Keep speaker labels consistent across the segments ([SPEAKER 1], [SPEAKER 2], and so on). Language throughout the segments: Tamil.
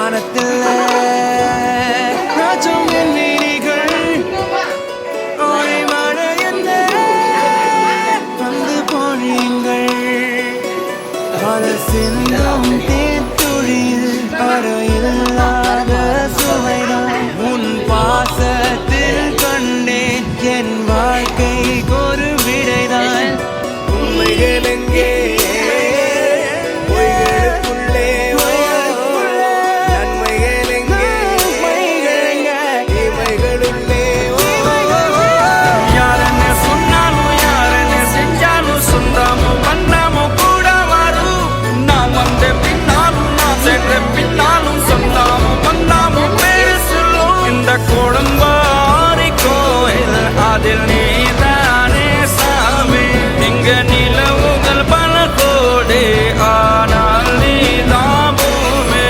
[SPEAKER 1] வானத்தில் ராஜம் என் வீணிகள் ஓடி மழை என்ன வந்து பொழியுங்கள் மலர் சிந்தும் தேத்துழியில் அறையில்லாத சுவைதான் உன் பாசத்தில் கண்டேன் என் வாழ்க்கைக்கு ஒரு விடைதான் உண்மைகள் எங்கே கோடம்பாரி கோயில் அதில் நீதானே சாமி இங்க நிலவுகள் பல கோடி ஆனால் நீதான் பூமி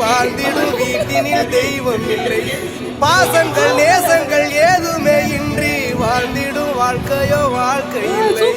[SPEAKER 1] வாழ்ந்திடும் வீட்டினில் தெய்வம் இல்லை பாசங்கள் நேசங்கள் ஏதுமே இன்றி வாழ்ந்திடும் வாழ்க்கையோ வாழ்க்கை இல்லை